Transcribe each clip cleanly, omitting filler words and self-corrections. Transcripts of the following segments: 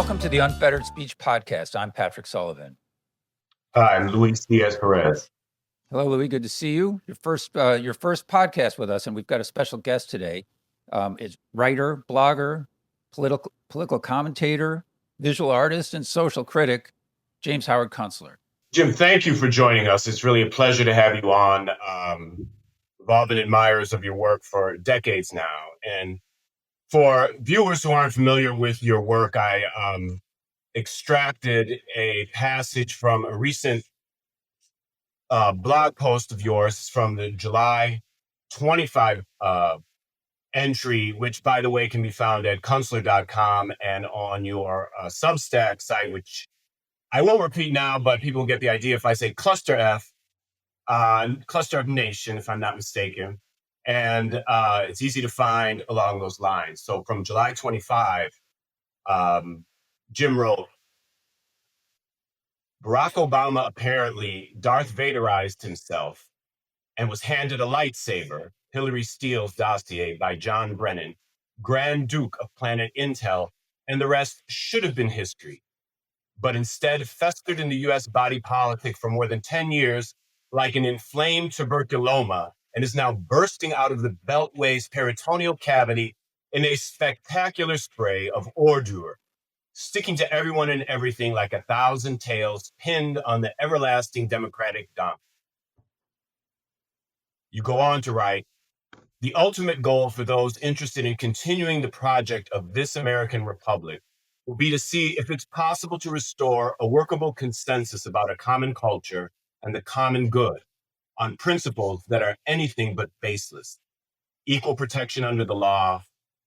Welcome to the Unfettered Speech Podcast. I'm Patrick Sullivan. Hi, I'm Luis Diaz-Perez. Hello, Louis. Good to see you. Your first podcast with us, and we've got a special guest today. Is writer, blogger, political commentator, visual artist, and social critic, James Howard Kunstler. Jim, thank you for joining us. It's really a pleasure to have you on. We've all been admirers of your work for decades now. And for viewers who aren't familiar with your work, I extracted a passage from a recent blog post of yours from the July 25 entry, which, by the way, can be found at kunstler.com and on your Substack site, which I won't repeat now, but people get the idea if I say Cluster F, Cluster F Nation, if I'm not mistaken. And it's easy to find along those lines. So from July 25, Jim wrote, Barack Obama apparently Darth Vaderized himself and was handed a lightsaber, Hillary Steele's dossier by John Brennan, Grand Duke of Planet Intel, and the rest should have been history, but instead festered in the U.S. body politic for more than 10 years like an inflamed tuberculoma and is now bursting out of the Beltway's peritoneal cavity in a spectacular spray of ordure, sticking to everyone and everything like 1,000 tails pinned on the everlasting Democratic donkey. You go on to write, the ultimate goal for those interested in continuing the project of this American Republic will be to see if it's possible to restore a workable consensus about a common culture and the common good on principles that are anything but baseless. Equal protection under the law,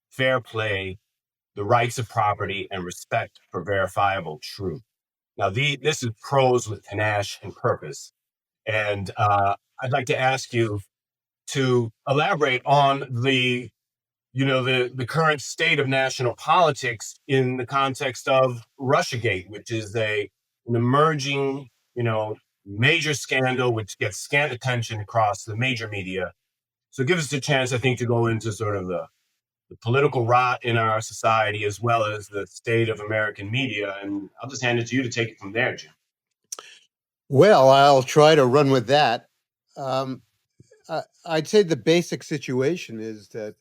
fair play, the rights of property, and respect for verifiable truth. Now, this is prose with panache and purpose. And I'd like to ask you to elaborate on the current state of national politics in the context of Russiagate, which is an emerging, major scandal which gets scant attention across the major media. So give us a chance, I think, to go into sort of the political rot in our society as well as the state of American media. And I'll just hand it to you to take it from there, Jim. Well, I'll try to run with that. I'd say the basic situation is that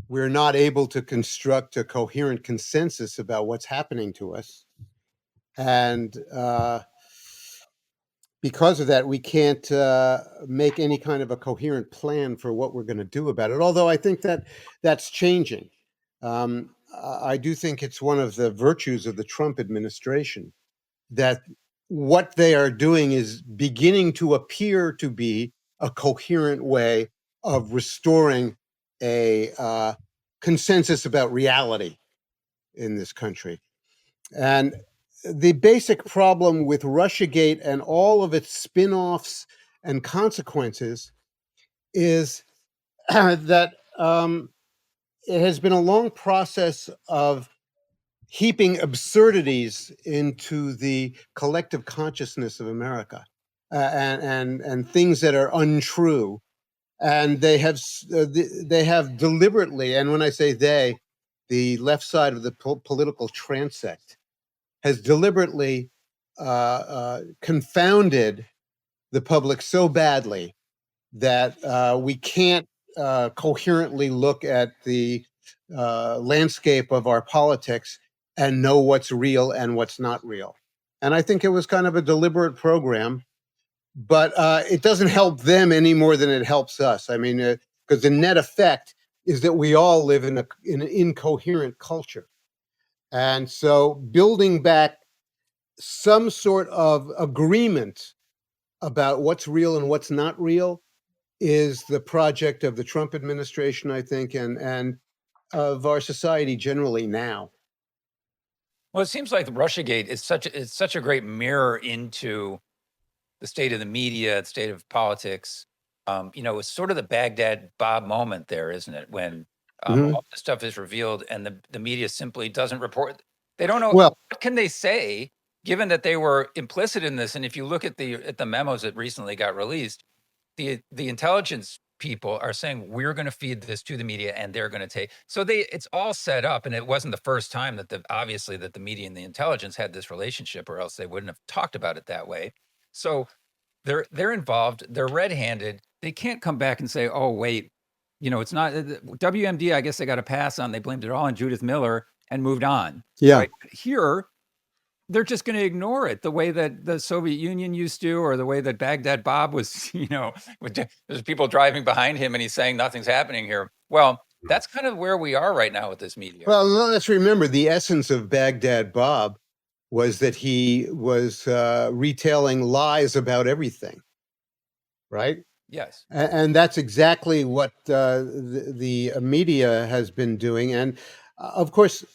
we're not able to construct a coherent consensus about what's happening to us. And because of that, we can't make any kind of a coherent plan for what we're going to do about it. Although I think that that's changing. I do think it's one of the virtues of the Trump administration that what they are doing is beginning to appear to be a coherent way of restoring a consensus about reality in this country. And the basic problem with Russiagate and all of its spin-offs and consequences is that it has been a long process of heaping absurdities into the collective consciousness of America and things that are untrue. And they have deliberately, and when I say they, the left side of the political transect has deliberately confounded the public so badly that we can't coherently look at the landscape of our politics and know what's real and what's not real. And I think it was kind of a deliberate program, but it doesn't help them any more than it helps us. I mean, because the net effect is that we all live in an incoherent culture. And so building back some sort of agreement about what's real and what's not real is the project of the Trump administration, I think, and of our society generally now. Well, it seems like Russiagate is such a great mirror into the state of the media, the state of politics. It's sort of the Baghdad Bob moment there, isn't it? When all this stuff is revealed and the media simply doesn't report. They don't know what can they say, given that they were implicit in this. And if you look at the memos that recently got released, the intelligence people are saying, we're going to feed this to the media and they're going to take. So it's all set up. And it wasn't the first time that obviously that the media and the intelligence had this relationship, or else they wouldn't have talked about it that way. So they're involved. They're red-handed. They can't come back and say, oh, wait, it's not WMD. I guess they got a pass on. They blamed it all on Judith Miller and moved on. Yeah. Right? Here, they're just going to ignore it the way that the Soviet Union used to, or the way that Baghdad Bob was, there's people driving behind him and he's saying nothing's happening here. Well, that's kind of where we are right now with this media. Well, let's remember the essence of Baghdad Bob was that he was retailing lies about everything, right? Yes. And that's exactly what the media has been doing. And of course,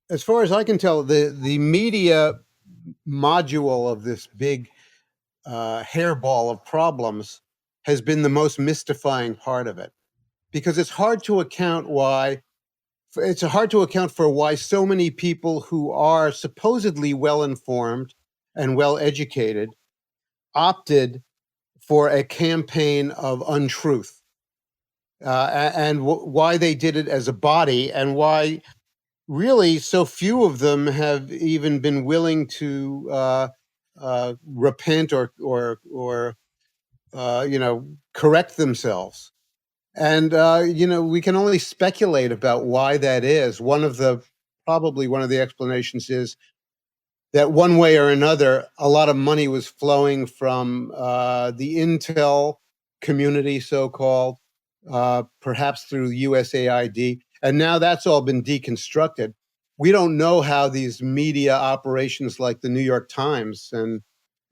as far as I can tell, the media module of this big hairball of problems has been the most mystifying part of it, because it's hard to account for why so many people who are supposedly well informed and well educated opted for a campaign of untruth, and why they did it as a body, and why really so few of them have even been willing to repent or correct themselves. And we can only speculate about why that is. Probably one of the explanations is that one way or another, a lot of money was flowing from the intel community, so-called, perhaps through USAID. And now that's all been deconstructed. We don't know how these media operations like the New York Times and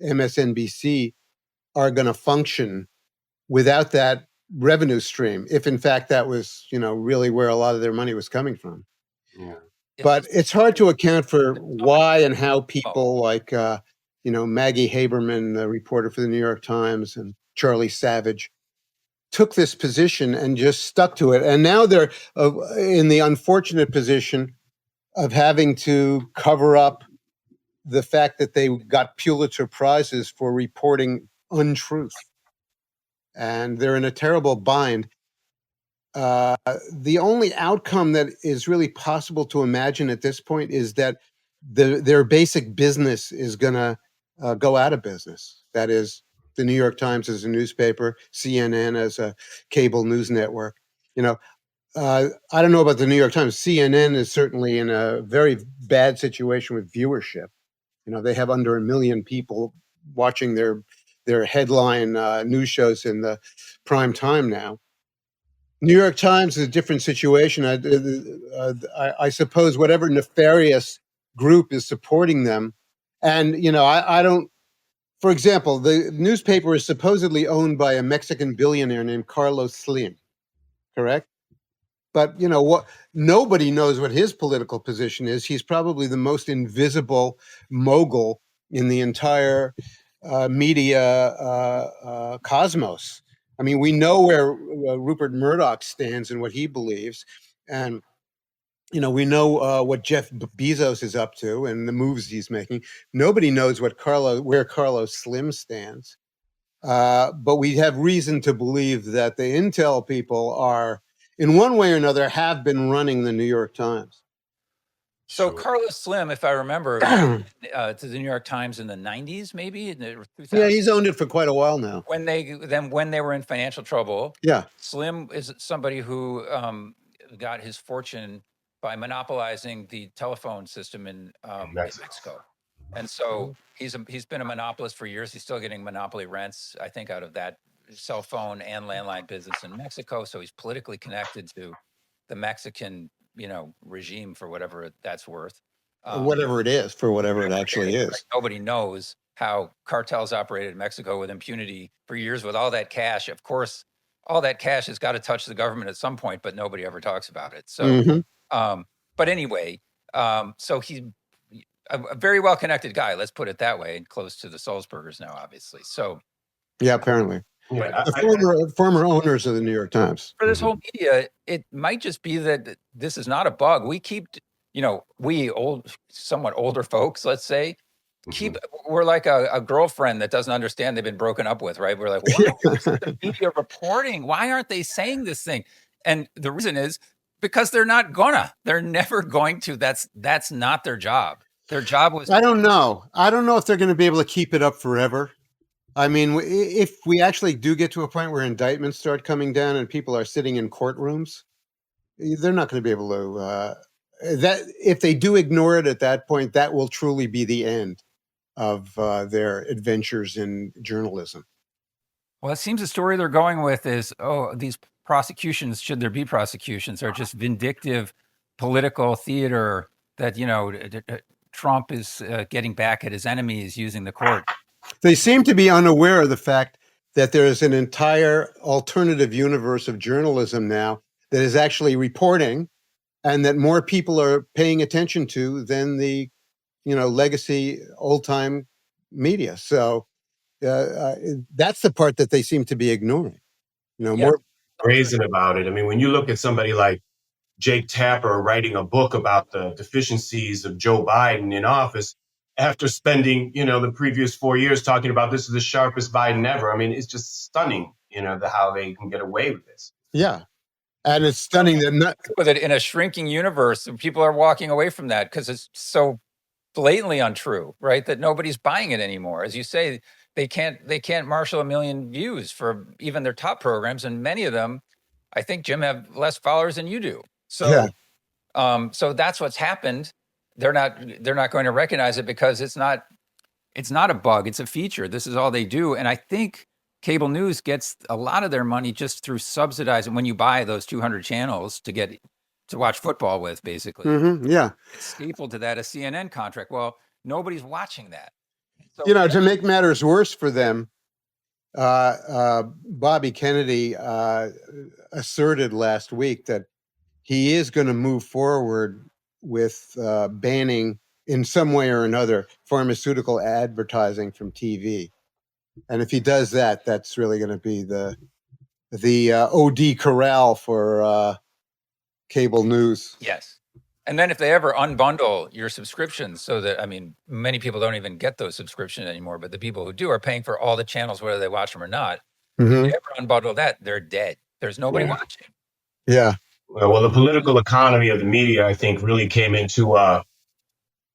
MSNBC are going to function without that revenue stream, if in fact that was, really where a lot of their money was coming from. Yeah. But it's hard to account for why and how people like, Maggie Haberman, the reporter for the New York Times, and Charlie Savage took this position and just stuck to it. And now they're in the unfortunate position of having to cover up the fact that they got Pulitzer Prizes for reporting untruth. And they're in a terrible bind. The only outcome that is really possible to imagine at this point is that their basic business is going to go out of business. That is, the New York Times as a newspaper, CNN as a cable news network. I don't know about the New York Times. CNN is certainly in a very bad situation with viewership. They have under 1 million people watching their headline news shows in the prime time now. New York Times is a different situation. I suppose whatever nefarious group is supporting them, and I don't. For example, the newspaper is supposedly owned by a Mexican billionaire named Carlos Slim, correct? But what? Nobody knows what his political position is. He's probably the most invisible mogul in the entire media cosmos. I mean, we know where Rupert Murdoch stands and what he believes, and we know what Jeff Bezos is up to and the moves he's making. Nobody knows where Carlos Slim stands, but we have reason to believe that the intel people are, in one way or another, have been running the New York Times. So Carlos Slim, if I remember, to the New York Times in the 90s, maybe in the 2000s. Yeah, he's owned it for quite a while now. When they were in financial trouble, yeah, Slim is somebody who got his fortune by monopolizing the telephone system in Mexico, and so he's been a monopolist for years. He's still getting monopoly rents, I think, out of that cell phone and landline business in Mexico. So he's politically connected to the Mexican regime, for whatever that's worth. Whatever it is, for whatever it actually is. Right? Nobody knows how cartels operated in Mexico with impunity for years with all that cash. Of course, all that cash has got to touch the government at some point, but nobody ever talks about it. So, but anyway, so he's a very well-connected guy, let's put it that way, and close to the Sulzbergers now, obviously. So, yeah, apparently. Yeah, The former owners of the New York Times. For this whole media, it might just be that this is not a bug. We keep, we somewhat older folks, let's say, keep we're like a girlfriend that doesn't understand they've been broken up with, right? We're like, why isn't the media reporting? Why aren't they saying this thing? And the reason is because they're never going to. That's not their job. Their job was I don't know. I don't know if they're going to be able to keep it up forever. I mean, if we actually do get to a point where indictments start coming down and people are sitting in courtrooms, they're not going to be able to. That if they do ignore it at that point, that will truly be the end of their adventures in journalism. well, it seems the story they're going with is, these prosecutions, should there be prosecutions, are just vindictive political theater that, Trump is getting back at his enemies using the court. They seem to be unaware of the fact that there is an entire alternative universe of journalism now that is actually reporting, and that more people are paying attention to than the, legacy old time media. So that's the part that they seem to be ignoring. Yeah. More Brazen about it. I mean, when you look at somebody like Jake Tapper writing a book about the deficiencies of Joe Biden in office after spending, the previous 4 years talking about this is the sharpest Biden ever. I mean, it's just stunning, how they can get away with this. Yeah. And it's stunning that not with it in a shrinking universe, and people are walking away from that because it's so blatantly untrue, right? That nobody's buying it anymore. As you say, they can't marshal 1 million views for even their top programs, and many of them, I think, Jim, have less followers than you do. So, so that's what's happened. They're not going to recognize it because it's not a bug, it's a feature. This is all they do, and I think cable news gets a lot of their money just through subsidizing when you buy those 200 channels to watch football with, basically. yeah. It's stapled to that a CNN contract. Well, nobody's watching that. So, To make matters worse for them, Bobby Kennedy asserted last week that he is going to move forward with banning, in some way or another, pharmaceutical advertising from TV. And if he does that, that's really going to be the OD corral for cable news. yes. And then if they ever unbundle your subscriptions so that, many people don't even get those subscriptions anymore, but the people who do are paying for all the channels, whether they watch them or not. If they ever unbundle that, they're dead. There's nobody watching. Yeah. Well, the political economy of the media, I think, really came into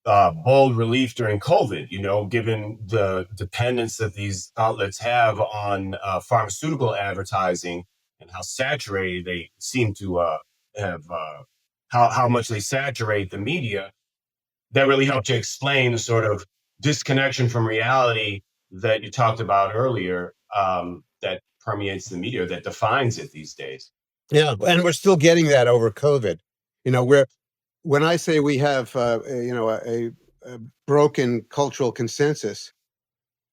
bold relief during COVID, given the dependence that these outlets have on pharmaceutical advertising and how saturated they seem to have, how much they saturate the media. That really helped to explain the sort of disconnection from reality that you talked about earlier, that permeates the media, that defines it these days. Yeah. And we're still getting that over COVID. When I say we have, a broken cultural consensus,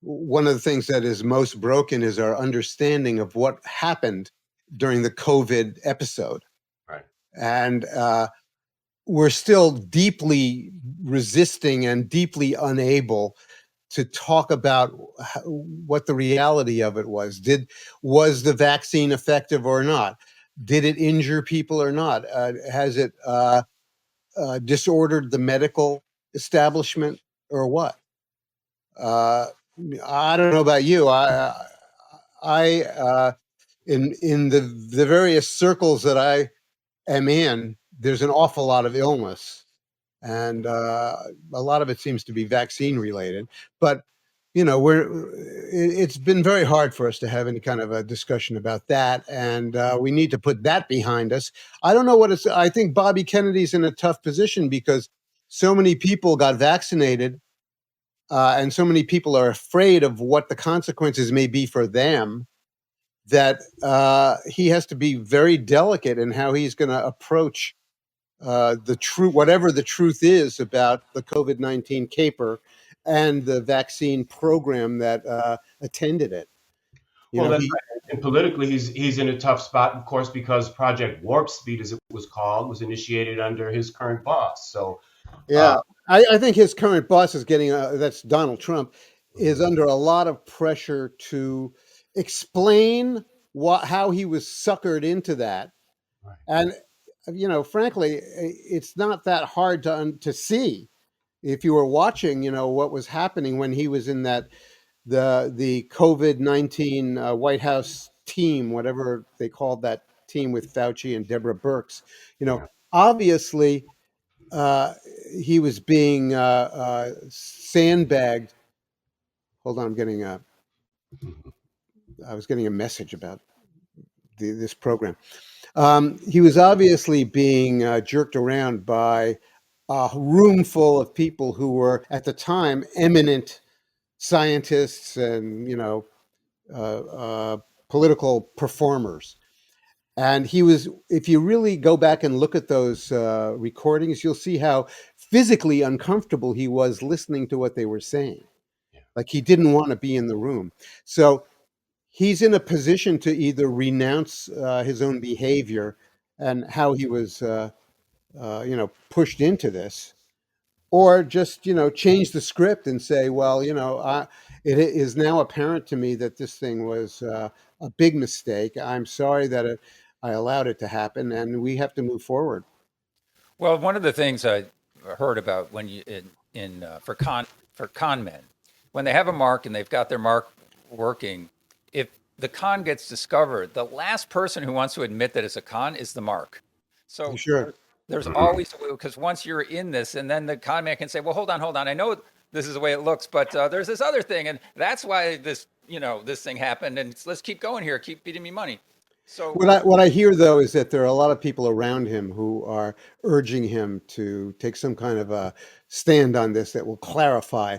one of the things that is most broken is our understanding of what happened during the COVID episode. Right. And we're still deeply resisting and deeply unable to talk about what the reality of it was. Was the vaccine effective or not? Did it injure people or not? Has it disordered the medical establishment or what? I don't know about you. In the various circles that I am in, there's an awful lot of illness, and a lot of it seems to be vaccine related. But it's been very hard for us to have any kind of a discussion about that, and we need to put that behind us. I don't know what it's. I think Bobby Kennedy's in a tough position because so many people got vaccinated, and so many people are afraid of what the consequences may be for them, that he has to be very delicate in how he's going to approach the truth, whatever the truth is about the COVID-19 caper and the vaccine program that attended it. And politically, he's in a tough spot, of course, because Project Warp Speed, as it was called, was initiated under his current boss. So, I think his current boss is getting, that's Donald Trump, is under a lot of pressure to explain how he was suckered into that. Right. And, frankly, it's not that hard to see. if you were watching, what was happening when he was in the COVID-19 White House team, whatever they called that team with Fauci and Deborah Birx, Yeah. obviously uh, he was being sandbagged. Hold on, I was getting a message about this program. He was obviously being jerked around by a room full of people who were at the time eminent scientists and uh, uh, political performers. And he was, if you really go back and look at those recordings, you'll see how physically uncomfortable he was listening to what they were saying. Yeah. Like he didn't want to be in the room. So he's in a position to either renounce his own behavior and how he was, pushed into this, or just change the script and say, well, it is now apparent to me that this thing was a big mistake. I'm sorry that I allowed it to happen, and we have to move forward. Well, one of the things I heard about when you in for con men, when they have a mark and they've got their mark working, if the con gets discovered, the last person who wants to admit that it's a con is the mark. So Sure. there's always, because once you're in this, and then the con man can say, "Well, hold on, I know this is the way it looks, but there's this other thing, and that's why this thing happened, and let's keep going here, keep feeding me money." So What I hear though is that there are a lot of people around him who are urging him to take some kind of a stand on this that will clarify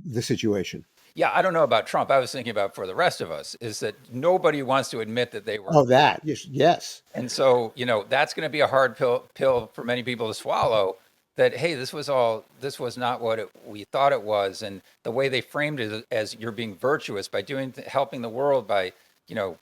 the situation. yeah, I don't know about Trump. I was thinking about for the rest of us is that nobody wants to admit that they were. Oh, that, yes, yes. And so, that's going to be a hard pill for many people to swallow, that, hey, this was not what we thought it was. And the way they framed it as you're being virtuous by helping the world by,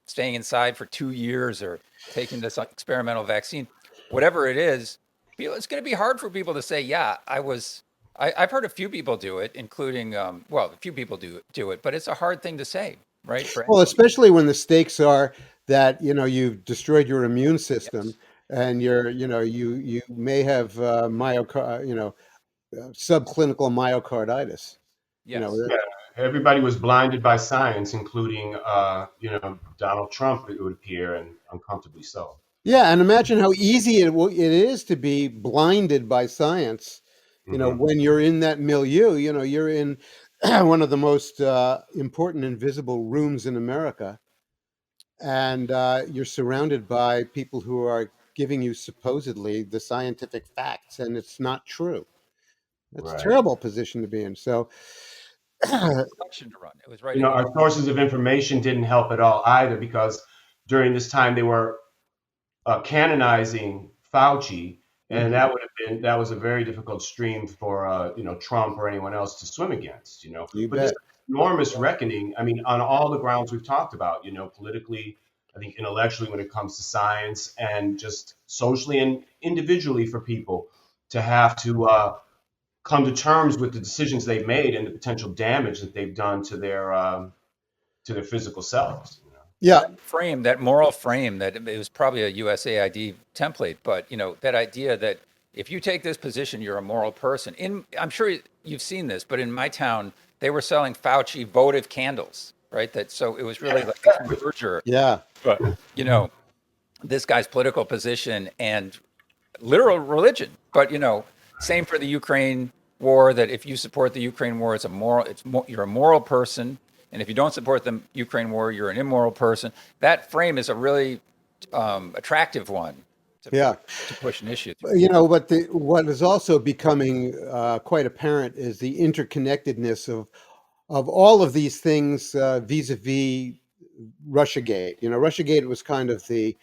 staying inside for 2 years or taking this experimental vaccine, whatever it is, it's going to be hard for people to say, yeah, I've heard a few people do it, including, a few people do it, but it's a hard thing to say, right? For Well, anybody. especially when the stakes are that you've destroyed your immune system, Yes. and you may have subclinical myocarditis. You know, Yes. Yeah, everybody was blinded by science, including Donald Trump. It would appear, and uncomfortably so. yeah, and imagine how easy it is to be blinded by science. Hmm. When you're in that milieu, you're in one of the most important invisible rooms in America, and you're surrounded by people who are giving you supposedly the scientific facts, and it's not true. That's a Right. terrible position to be in. So, Election to run. It was right You know, again. our sources of information didn't help at all either, because during this time they were canonizing Fauci, and mhm, that was a very difficult stream for Trump or anyone else to swim against. you But this bet. enormous reckoning. I mean, on all the grounds we've talked about. Politically, I think intellectually when it comes to science, and just socially and individually for people to have to come to terms with the decisions they've made and the potential damage that they've done to their physical selves. Yeah, That moral frame, that it was probably a USAID template, but that idea that if you take this position, you're a moral person. I'm sure you've seen this, but in my town, they were selling Fauci votive candles, right? So it was Yeah, really like this exactly. merger, yeah. but this guy's political position and literal religion. But same for the Ukraine war. That if you support the Ukraine war, you're a moral person, and if you don't support the Ukraine war, you're an immoral person. That frame is a really attractive one to Yeah. push an issue through. But what is also becoming quite apparent is the interconnectedness of all of these things vis-a-vis Russiagate. Russiagate was kind of the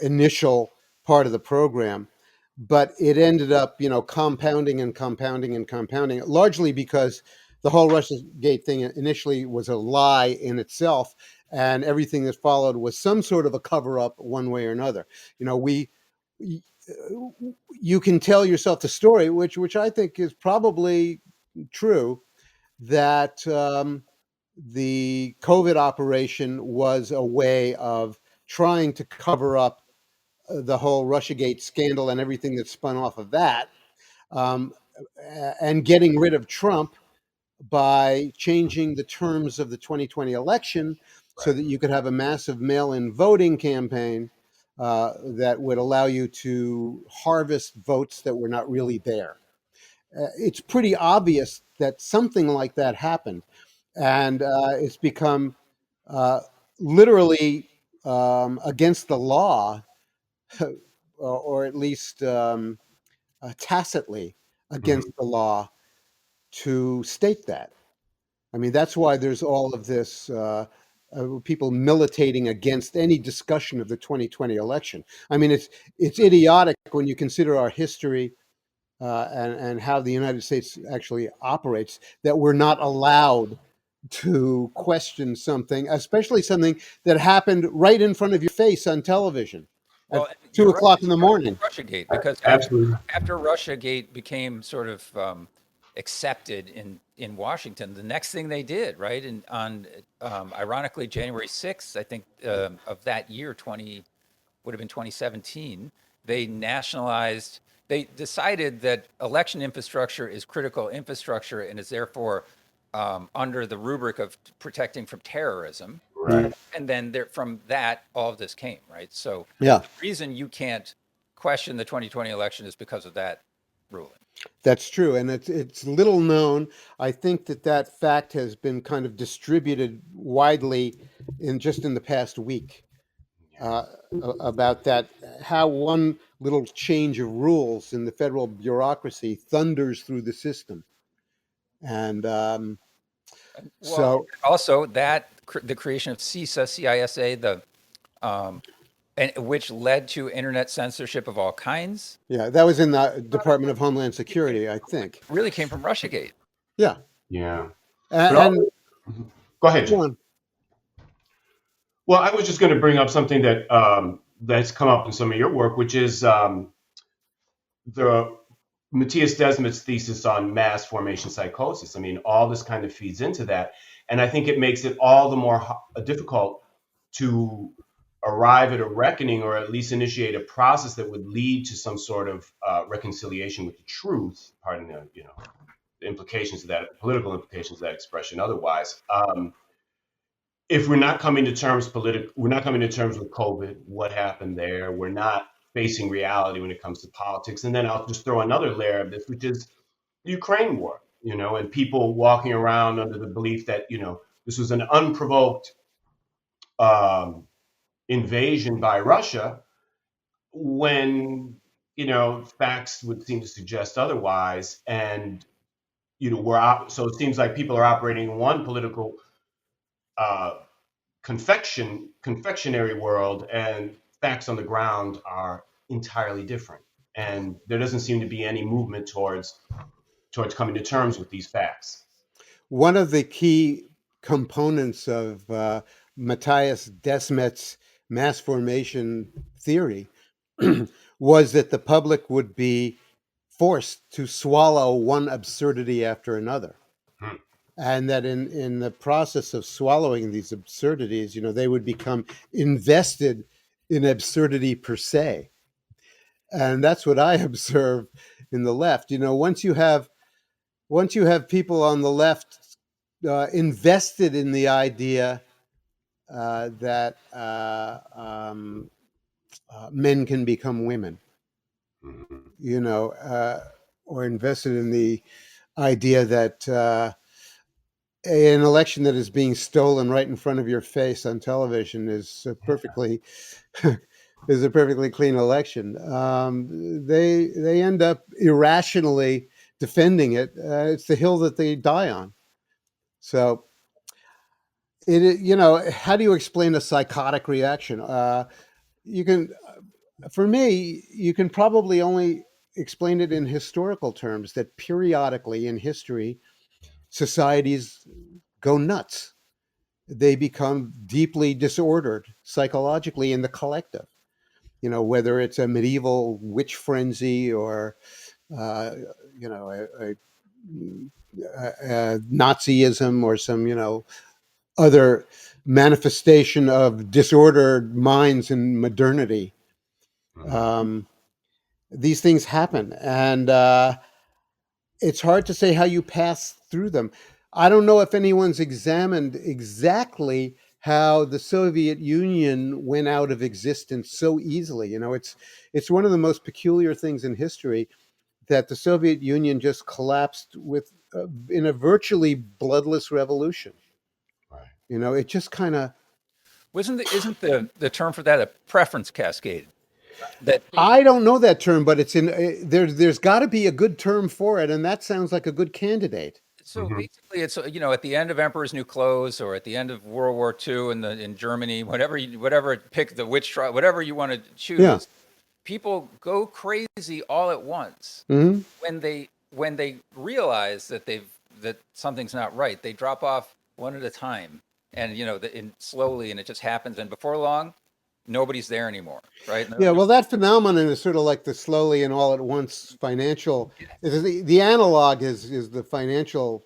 initial part of the program, but it ended up, compounding and compounding and compounding, largely because the whole Russiagate thing initially was a lie in itself, and everything that followed was some sort of a cover up, one way or another. Y- you can tell yourself the story, which I think is probably true, that the COVID operation was a way of trying to cover up the whole Russiagate scandal and everything that spun off of that. and getting rid of Trump by changing the terms of the 2020 election so that you could have a massive mail-in voting campaign that would allow you to harvest votes that were not really there. It's pretty obvious that something like that happened, and it's become literally against the law, or at least tacitly against the law, to state that. I mean, that's why there's all of this people militating against any discussion of the 2020 election. I mean, it's idiotic when you consider our history and how the United States actually operates, that we're not allowed to question something, especially something that happened right in front of your face on television at Well, two you're right. o'clock in the morning. Russiagate, because Absolutely. after Russiagate became sort of accepted in Washington, the next thing they did, right, and on ironically January 6th, I think of that year, would have been 2017, they nationalized. They decided that election infrastructure is critical infrastructure and is therefore under the rubric of protecting from terrorism. Right. And then from that, all of this came, right? So Yeah, the reason you can't question the 2020 election is because of that ruling. that's true, and it's little known. I think that fact has been kind of distributed widely in the past week, about that, how one little change of rules in the federal bureaucracy thunders through the system, and Well, so also the creation of CISA, and which led to internet censorship of all kinds, yeah, that was in the Department of Homeland Security, I think. really came from Russiagate. Yeah, Yeah. But and go ahead, Jim. go on. Well, I was just going to bring up something that that's come up in some of your work, which is the Matthias Desmet's thesis on mass formation psychosis. I mean, all this kind of feeds into that, and I think it makes it all the more difficult to arrive at a reckoning, or at least initiate a process that would lead to some sort of reconciliation with the truth. Pardon the implications of that, political implications of that expression. Otherwise, if we're not coming to terms we're not coming to terms with COVID, what happened there. We're not facing reality when it comes to politics. And then I'll just throw another layer of this, which is the Ukraine war, and people walking around under the belief that, this was an unprovoked invasion by Russia, when, facts would seem to suggest otherwise. And, so it seems like people are operating in one political confectionery world, and facts on the ground are entirely different. And there doesn't seem to be any movement towards coming to terms with these facts. One of the key components of Matthias Desmet's mass formation theory was that the public would be forced to swallow one absurdity after another. Hmm. And that in the process of swallowing these absurdities, they would become invested in absurdity per se. And that's what I observe in the left. Once you have people on the left invested in the idea that men can become women, or invested in the idea that an election that is being stolen right in front of your face on television is a perfectly clean election. They end up irrationally defending it. It's the hill that they die on. So how do you explain a psychotic reaction? For me, you can probably only explain it in historical terms, that periodically in history, societies go nuts. They become deeply disordered psychologically in the collective, whether it's a medieval witch frenzy or, Nazism or some, other manifestation of disordered minds in modernity. These things happen, and it's hard to say how you pass through them. I don't know if anyone's examined exactly how the Soviet Union went out of existence so easily. You know, it's one of the most peculiar things in history that the Soviet Union just collapsed with in a virtually bloodless revolution. Right. You know, it just kind of. Isn't the term for that a preference cascade? That I don't know that term, but it's in there's got to be a good term for it, and that sounds like a good candidate. So basically, it's at the end of Emperor's New Clothes, or at the end of World War II in Germany, whatever pick the witch trial, whatever you want to Yeah. choose, people go crazy all at once Hmm. when they realize that something's not right. They drop off one at a time, and slowly, and it just happens, and before long, nobody's there anymore, right? Yeah, well, that phenomenon is sort of like the slowly and all at once financial. The analog is the financial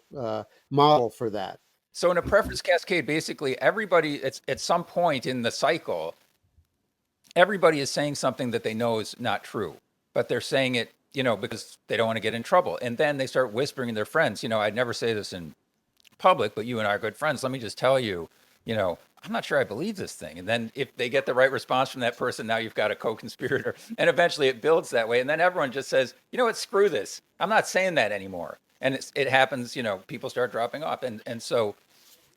model for that. So in a preference cascade, basically everybody, it's at some point in the cycle, everybody is saying something that they know is not true, but they're saying it, because they don't want to get in trouble. And then they start whispering to their friends, I'd never say this in public, but you and I are good friends. Let me just tell you, I'm not sure I believe this thing. And then if they get the right response from that person, now you've got a co-conspirator. And eventually it builds that way. And then everyone just says, you know what, screw this. I'm not saying that anymore. And it happens, people start dropping off. And so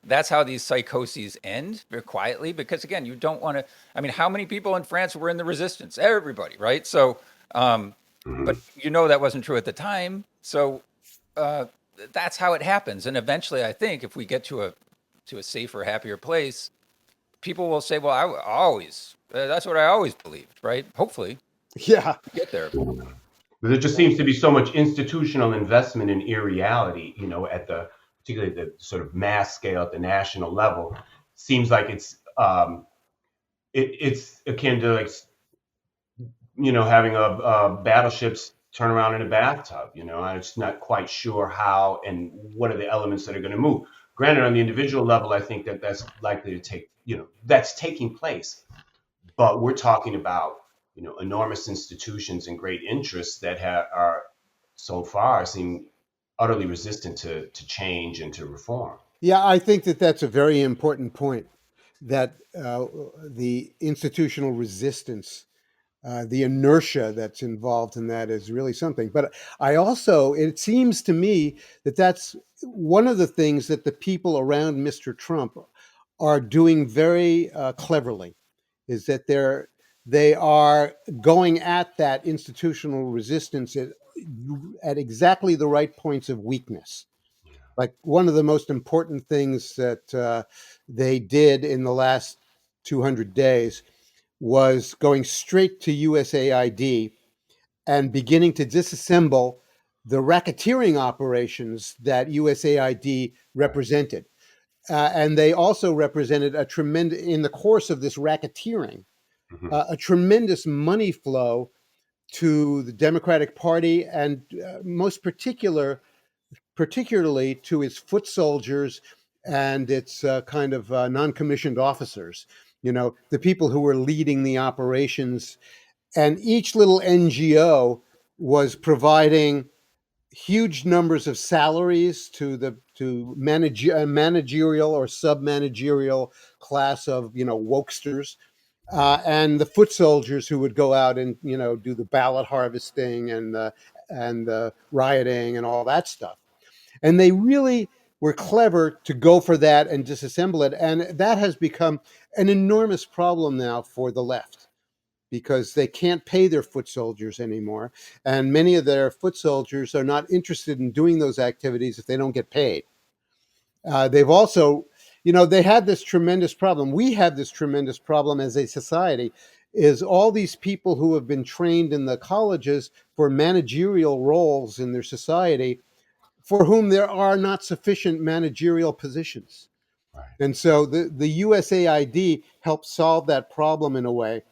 that's how these psychoses end, very quietly, because again, you don't want to. I mean, how many people in France were in the resistance? Everybody, right? So, but that wasn't true at the time. So that's how it happens. And eventually, I think if we get to a safer, happier place, people will say, "Well, I always that's what I always believed," right? Hopefully, Yeah. get there. But there just seems to be so much institutional investment in irreality, particularly the sort of mass scale at the national level. Seems like it's akin to like having a battleships turn around in a bathtub. I'm just not quite sure how and what are the elements that are going to move. Granted, on the individual level, I think that's likely to take that's taking place, but we're talking about enormous institutions and great interests that are so far seem utterly resistant to change and to reform. Yeah, I think that that's a very important point. That the institutional resistance, the inertia that's involved in that is really something. But it seems to me that that's one of the things that the people around Mr. Trump are doing very cleverly, is that they are going at that institutional resistance at exactly the right points of weakness. Like one of the most important things that they did in the last 200 days was going straight to USAID and beginning to disassemble the racketeering operations that USAID represented. And they also represented in the course of this racketeering, a tremendous money flow to the Democratic Party and particularly to its foot soldiers and its kind of non-commissioned officers, the people who were leading the operations. And each little NGO was providing huge numbers of salaries to managerial or sub-managerial class of wokesters, and the foot soldiers who would go out and do the ballot harvesting and the rioting and all that stuff. And they really were clever to go for that and disassemble it. And that has become an enormous problem now for the left because they can't pay their foot soldiers anymore. And many of their foot soldiers are not interested in doing those activities if they don't get paid. They've also, they had this tremendous problem. We have this tremendous problem as a society, is all these people who have been trained in the colleges for managerial roles in their society, for whom there are not sufficient managerial positions. Right. And so the USAID helps solve that problem in a way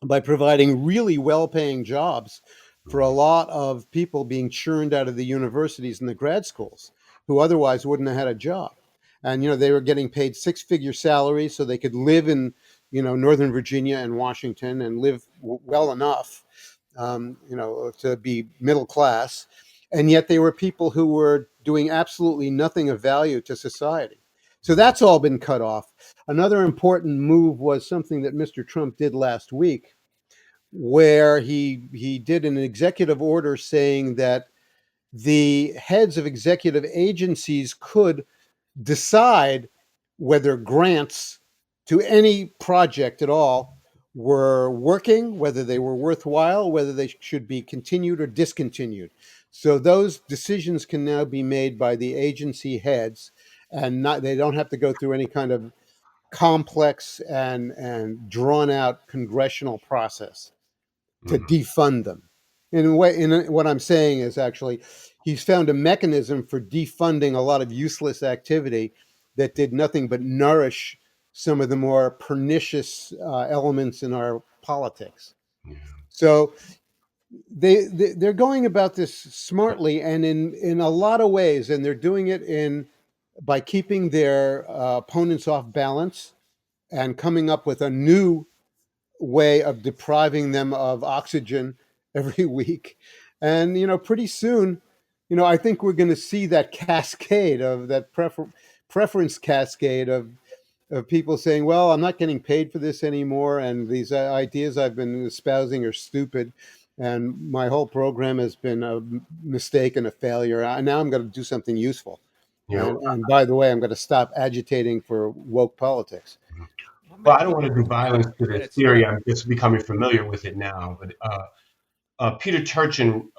by providing really well-paying jobs for a lot of people being churned out of the universities and the grad schools who otherwise wouldn't have had a job. And, they were getting paid six-figure salaries so they could live in, Northern Virginia and Washington and live well enough, to be middle class. And yet they were people who were doing absolutely nothing of value to society. So that's all been cut off. Another important move was something that Mr. Trump did last week, where he did an executive order saying that the heads of executive agencies could decide whether grants to any project at all were working, whether they were worthwhile, whether they should be continued or discontinued. So those decisions can now be made by the agency heads, and not they don't have to go through any kind of complex and drawn out congressional process to Mhm. defund them. In a way, what I'm saying is actually he's found a mechanism for defunding a lot of useless activity that did nothing but nourish some of the more pernicious elements in our politics. Yeah. So they're going about this smartly and in a lot of ways, and they're doing it in by keeping their opponents off balance and coming up with a new way of depriving them of oxygen every week. And, pretty soon, I think we're going to see that cascade of that preference cascade of people saying, well, I'm not getting paid for this anymore. And these ideas I've been espousing are stupid. And my whole program has been a mistake and a failure. Now I'm going to do something useful. You know, And by the way, I'm going to stop agitating for woke politics. Well, well, I maybe don't want to do violence to go this ahead, Scott. theory. I'm just becoming familiar with it now. But Peter Turchin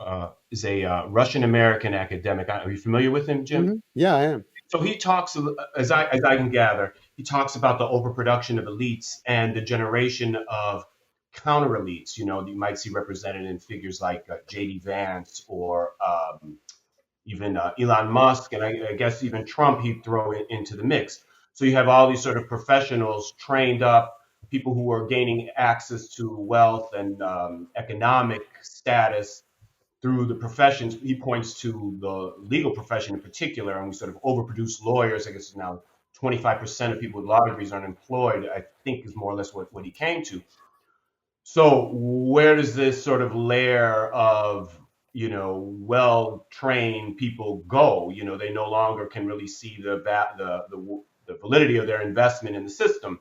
is a Russian American academic. Are you familiar with him, Jim? Yeah, I am. So he talks, as I can gather, he talks about the overproduction of elites and the generation of counter elites. You might see represented in figures like J.D. Vance or even Elon Musk, and I guess even Trump he'd throw into the mix. So you have all these sort of professionals trained up, people who are gaining access to wealth and economic status through the professions. He points to the legal profession in particular, and we sort of overproduce lawyers. I guess now 25% of people with law degrees are unemployed, I think is more or less what he came to. So where does this sort of layer of, well-trained people go? They no longer can really see the validity of their investment in the system.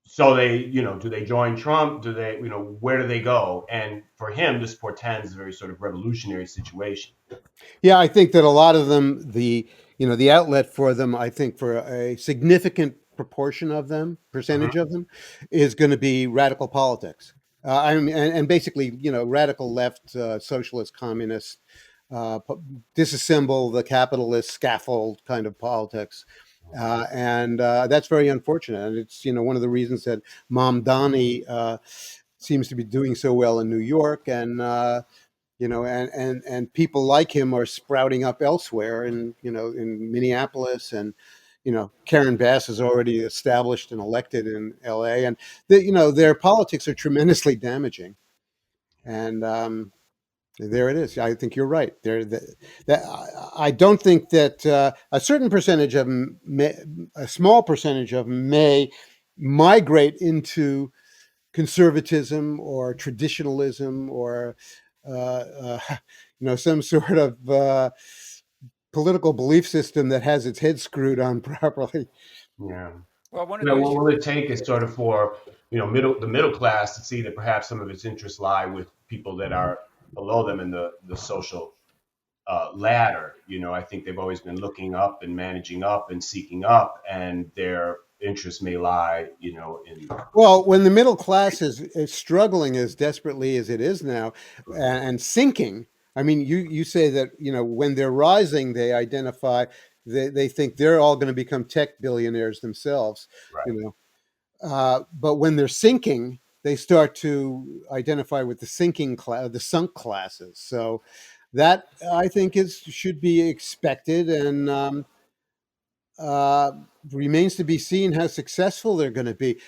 So do they join Trump? Do they, where do they go? And for him, this portends a very sort of revolutionary situation. Yeah, I think that a lot of them, the outlet for them, I think for a significant proportion of them, Mhm. percentage of them, is going to be radical politics. I mean, and basically, radical left, socialist, communist, disassemble the capitalist scaffold kind of politics. And that's very unfortunate. And it's, one of the reasons that Mamdani seems to be doing so well in New York. And, and people like him are sprouting up elsewhere in Minneapolis. And, Karen Bass is already established and elected in LA. And, their politics are tremendously damaging. And, there it is. I think you're right. That I don't think that a certain percentage of them, a small percentage of them, may migrate into conservatism or traditionalism or some sort of political belief system that has its head screwed on properly. Yeah. Well, one of the What issues. will it take is sort of for the middle class to see that perhaps some of its interests lie with people that are below them in the social ladder. I think they've always been looking up and managing up and seeking up, and their interests may lie, in. Well, when the middle class is struggling as desperately as it is now and sinking, I mean, you say that, when they're rising, they identify, they think they're all going to become tech billionaires themselves, Right. you but when they're sinking, they start to identify with the sinking class, the sunk classes. So that I think should be expected and uh, remains to be seen how successful they're going to be.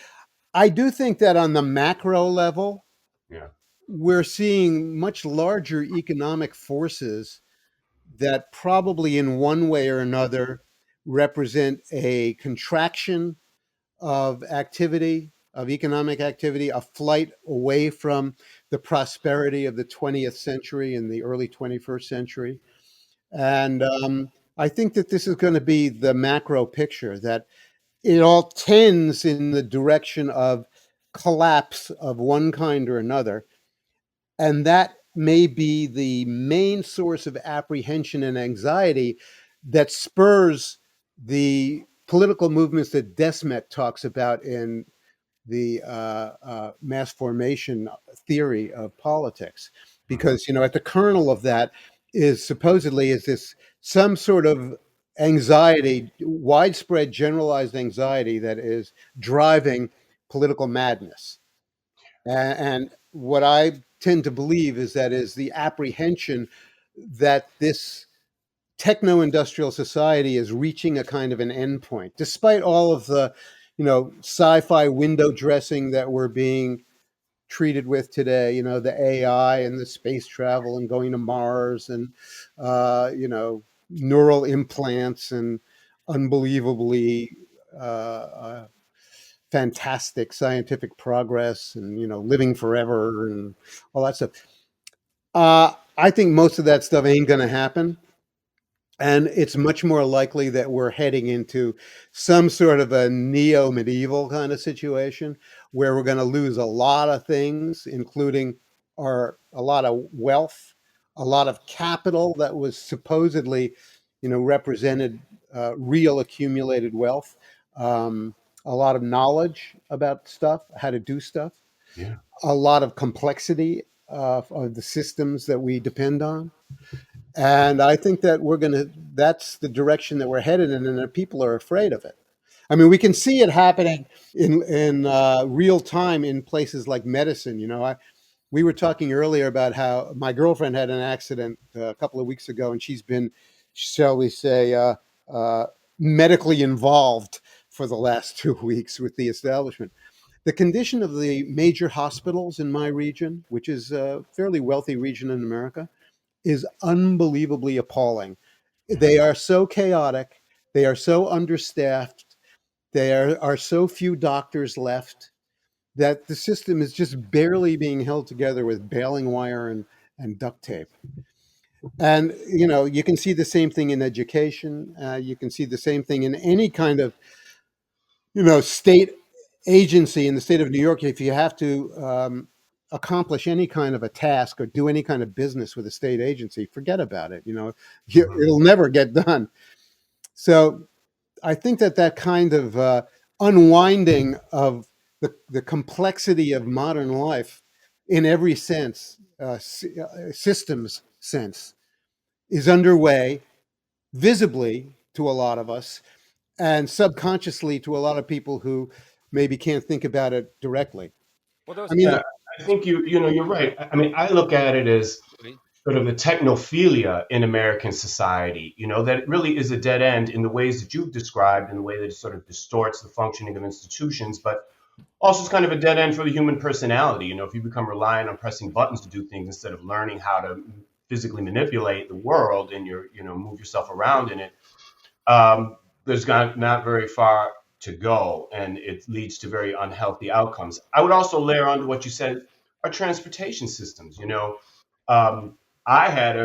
I do think that on the macro level, Yeah. we're seeing much larger economic forces that probably in one way or another represent a contraction of activity, of economic activity, a flight away from the prosperity of the 20th century and the early 21st century. And I think that this is going to be the macro picture, that it all tends in the direction of collapse of one kind or another. And that may be the main source of apprehension and anxiety that spurs the political movements that Desmet talks about in the mass formation theory of politics. Because, at the kernel of that is supposedly is this some sort of anxiety, widespread generalized anxiety that is driving political madness. And what I tend to believe is that is the apprehension that this techno-industrial society is reaching a kind of an endpoint, despite all of the, sci-fi window dressing that we're being treated with today. The AI and the space travel and going to Mars and neural implants and unbelievably fantastic scientific progress and living forever and all that stuff. I think most of that stuff ain't going to happen. And it's much more likely that we're heading into some sort of a neo-medieval kind of situation where we're going to lose a lot of things, including a lot of wealth, a lot of capital that was supposedly, represented real accumulated wealth, a lot of knowledge about stuff, how to do stuff, Yeah. a lot of complexity of the systems that we depend on. And I think that that's the direction that we're headed in, and that people are afraid of it. I mean, we can see it happening in real time in places like medicine. We were talking earlier about how my girlfriend had an accident a couple of weeks ago, and she's been, shall we say, medically involved for the last 2 weeks with the establishment. The condition of the major hospitals in my region, which is a fairly wealthy region in America, is unbelievably appalling. They are so chaotic. They are so understaffed. There are so few doctors left that the system is just barely being held together with baling wire and duct tape. And, you can see the same thing in education. You can see the same thing in any kind of, state agency in the state of New York. If you have to accomplish any kind of a task or do any kind of business with a state agency, forget about it. It'll never get done. So I think that kind of unwinding of the complexity of modern life in every sense, systems sense, is underway visibly to a lot of us and subconsciously to a lot of people who maybe can't think about it directly. Well, those I mean, Yeah, I think you're right. I mean, I look at it as sort of the technophilia in American society, that it really is a dead end in the ways that you've described, in the way that it sort of distorts the functioning of institutions, but also it's kind of a dead end for the human personality. If you become reliant on pressing buttons to do things instead of learning how to physically manipulate the world and move yourself around in it, there's not very far to go, and it leads to very unhealthy outcomes. I would also layer onto what you said, our transportation systems. I had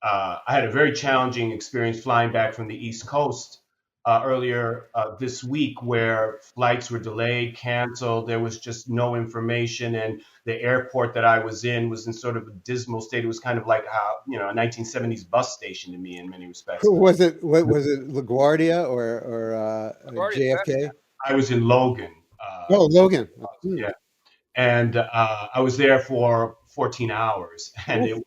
I had a very challenging experience flying back from the East Coast earlier this week, where flights were delayed, canceled. There was just no information, and the airport that I was in was in sort of a dismal state. It was kind of like how a 1970s bus station to me in many respects. was it LaGuardia or JFK? I was in Logan. Oh, Logan. Yeah, and I was there for 14 hours, and it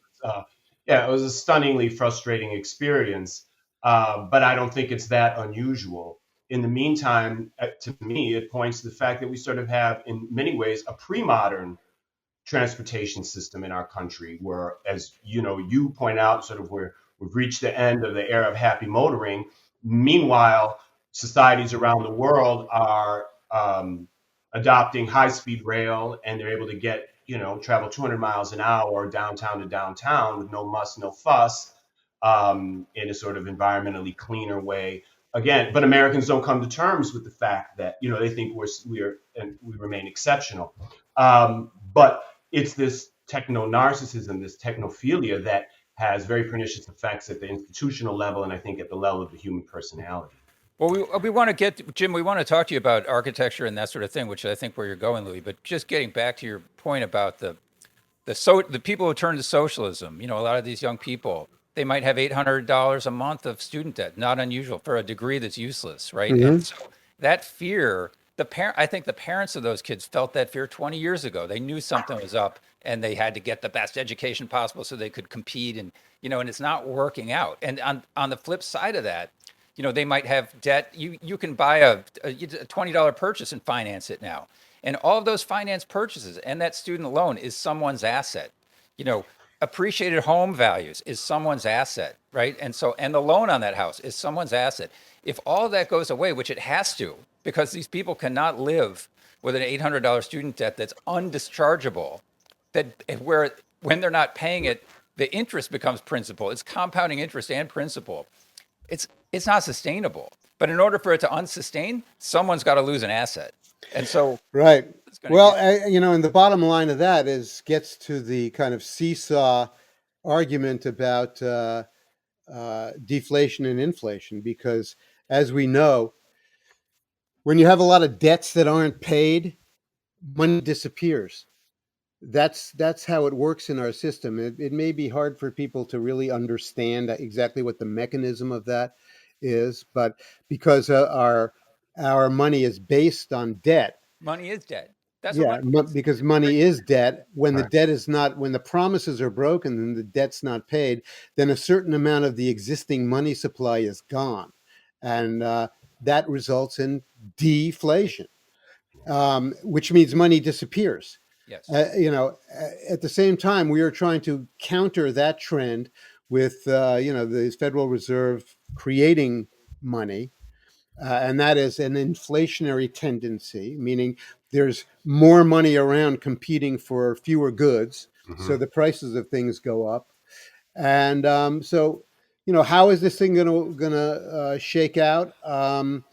was a stunningly frustrating experience. But I don't think it's that unusual. In the meantime, to me, it points to the fact that we sort of have, in many ways, a pre-modern transportation system in our country, where, as you point out, sort of we've reached the end of the era of happy motoring. Meanwhile, societies around the world are adopting high-speed rail, and they're able to travel 200 miles an hour downtown to downtown with no muss, no fuss, in a sort of environmentally cleaner way. Again, but Americans don't come to terms with the fact that they think we remain exceptional. But it's this techno narcissism, this technophilia that has very pernicious effects at the institutional level, and I think at the level of the human personality. Well, we want to get, Jim, we want to talk to you about architecture and that sort of thing, which I think where you're going, Louis. But just getting back to your point about the people who turn to socialism, a lot of these young people, they might have $800 a month of student debt, not unusual for a degree that's useless, right? Hmm. And so that fear, I think the parents of those kids felt that fear 20 years ago. They knew something was up and they had to get the best education possible so they could compete, and it's not working out. And on the flip side of that, they might have debt. You can buy a $20 purchase and finance it now. And all of those finance purchases and that student loan is someone's asset. Appreciated home values is someone's asset, right? And the loan on that house is someone's asset. If all of that goes away, which it has to, because these people cannot live with an $800 student debt that's undischargeable, that where when they're not paying it, the interest becomes principal. It's compounding interest and principal. It's not sustainable. But in order for it to unsustain, someone's got to lose an asset. And so Right. it's going Well, to and the bottom line of that gets to the kind of seesaw argument about deflation and inflation, because as we know, when you have a lot of debts that aren't paid, money disappears. That's how it works in our system. It may be hard for people to really understand exactly what the mechanism of that is, but because our money is based on debt. money is dead. That's what Yeah, money is. because money is debt. When the Right. debt is not, when the promises are broken and the debt's not paid, then a certain amount of the existing money supply is gone, and that results in deflation, which means money disappears. Yes. At the same time, we are trying to counter that trend with, the Federal Reserve creating money, and that is an inflationary tendency, meaning there's more money around competing for fewer goods, so Mhm. the prices of things go up. And how is this thing gonna shake out? Well,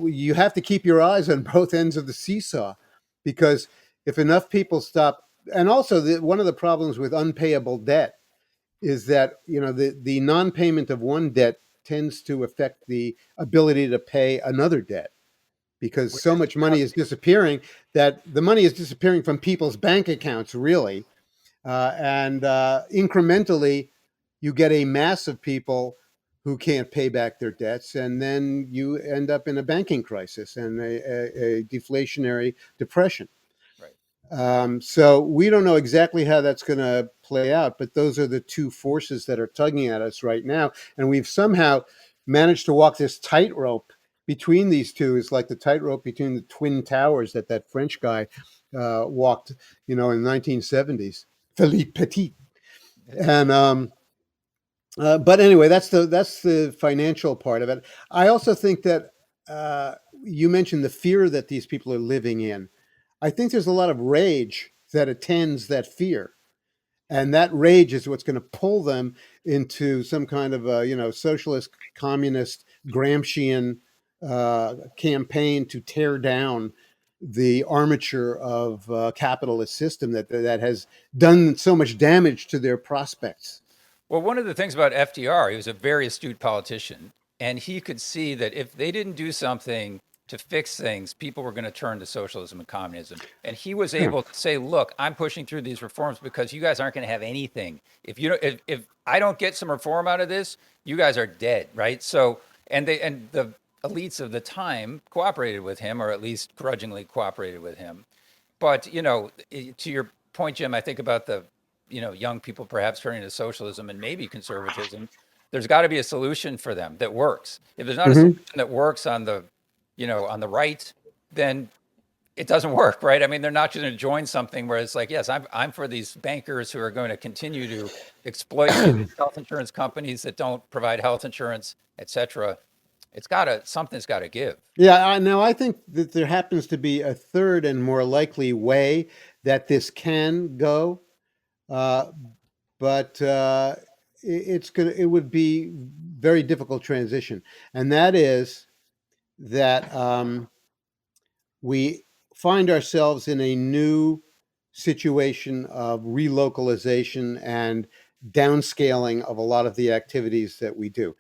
you have to keep your eyes on both ends of the seesaw, because if enough people stop, and also one of the problems with unpayable debt is that the non-payment of one debt tends to affect the ability to pay another debt, because Which so is much money is disappearing, that the money is disappearing from people's bank accounts, really. And incrementally, you get a mass of people who can't pay back their debts, and then you end up in a banking crisis and a deflationary depression. right. So we don't know exactly how that's going to play out, but those are the two forces that are tugging at us right now, and we've somehow managed to walk this tightrope between these two. It's like the tightrope between the twin towers that French guy walked, in the 1970s, Philippe Petit. And but anyway, that's the financial part of it. I also think that you mentioned the fear that these people are living in. I think there's a lot of rage that attends that fear, and that rage is what's going to pull them into some kind of a socialist, communist, Gramscian campaign to tear down the armature of capitalist system that has done so much damage to their prospects. Well, one of the things about FDR, he was a very astute politician, and he could see that if they didn't do something to fix things, people were going to turn to socialism and communism. And he was Yeah. able to say, "Look, I'm pushing through these reforms because you guys aren't going to have anything. If I don't get some reform out of this, you guys are dead, right?" So, and the elites of the time cooperated with him, or at least grudgingly cooperated with him. But to your point, Jim, I think about the young people perhaps turning to socialism and maybe conservatism. There's got to be a solution for them that works. If there's not a Hmm. solution that works on the right, then it doesn't work, right? I mean, they're not going to join something where it's like, yes, I'm for these bankers who are going to continue to exploit health insurance companies that don't provide health insurance, et cetera. Something's got to give. Yeah, I think that there happens to be a third and more likely way that this can go, uh, but it would be very difficult transition, and that is that we find ourselves in a new situation of relocalization and downscaling of a lot of the activities that we do.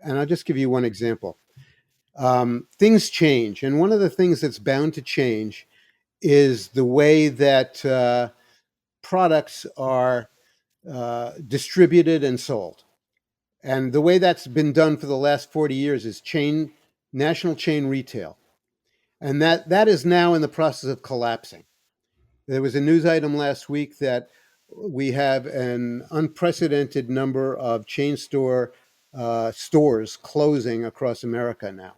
And I'll just give you one example. Things change, and one of the things that's bound to change is the way that products are distributed and sold. And the way that's been done for the last 40 years is national chain retail. And that is now in the process of collapsing. There was a news item last week that we have an unprecedented number of chain stores closing across America now.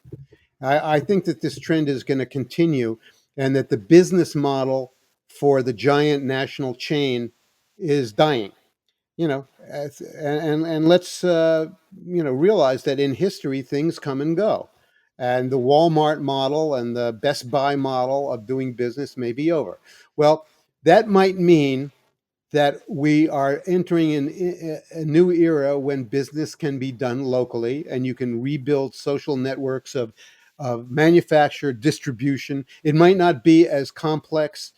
I think that this trend is going to continue, and that the business model for the giant national chain is dying. And let's realize that in history things come and go, and the Walmart model and the Best Buy model of doing business may be over. Well, that might mean that we are entering a new era when business can be done locally, and you can rebuild social networks of manufacture, distribution. It might not be as complex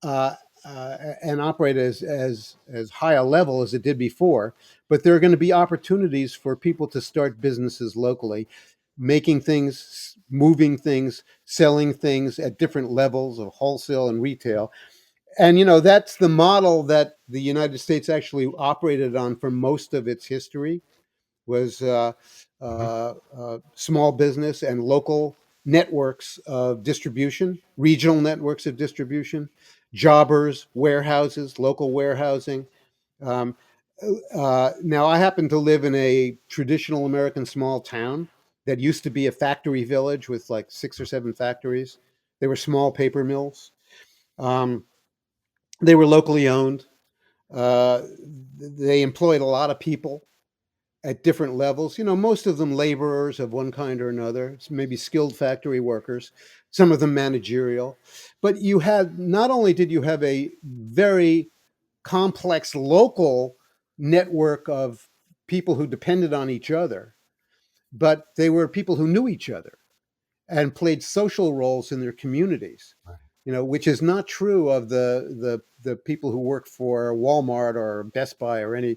uh, and operate as high a level as it did before, but there are going to be opportunities for people to start businesses locally, making things, moving things, selling things at different levels of wholesale and retail. And that's the model that the United States actually operated on for most of its history, was small business and local networks of distribution, regional networks of distribution, jobbers, warehouses, local warehousing. Um, Now, I happen to live in a traditional American small town that used to be a factory village with like 6 or 7 factories. They were small paper mills. Um, they were locally owned. Uh, they employed a lot of people at different levels. Most of them laborers of one kind or another, maybe skilled factory workers, some of them managerial. But not only did you have a very complex local network of people who depended on each other, but they were people who knew each other and played social roles in their communities. Which is not true of the people who work for Walmart or Best Buy or any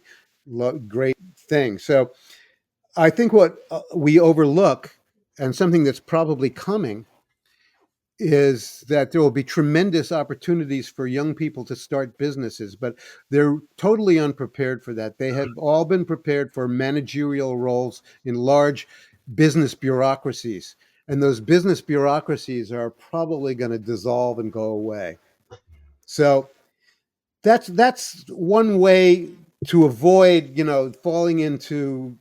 great thing. So I think what we overlook, and something that's probably coming, is that there will be tremendous opportunities for young people to start businesses, but they're totally unprepared for that. They have all been prepared for managerial roles in large business bureaucracies, and those business bureaucracies are probably going to dissolve and go away. So that's one way to avoid falling into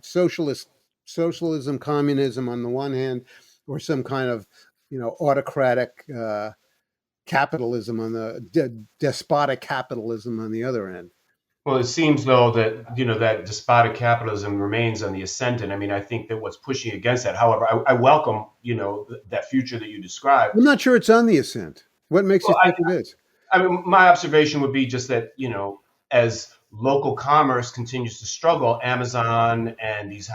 socialism, communism on the one hand, or some kind of autocratic capitalism on the despotic capitalism on the other end. Well, it seems though that that despotic capitalism remains on the ascendant. I mean, I think that what's pushing against that. However, I welcome that future that you described. I'm not sure it's on the ascent. What makes you Well, think it is? I mean, my observation would be just that as local commerce continues to struggle, Amazon and these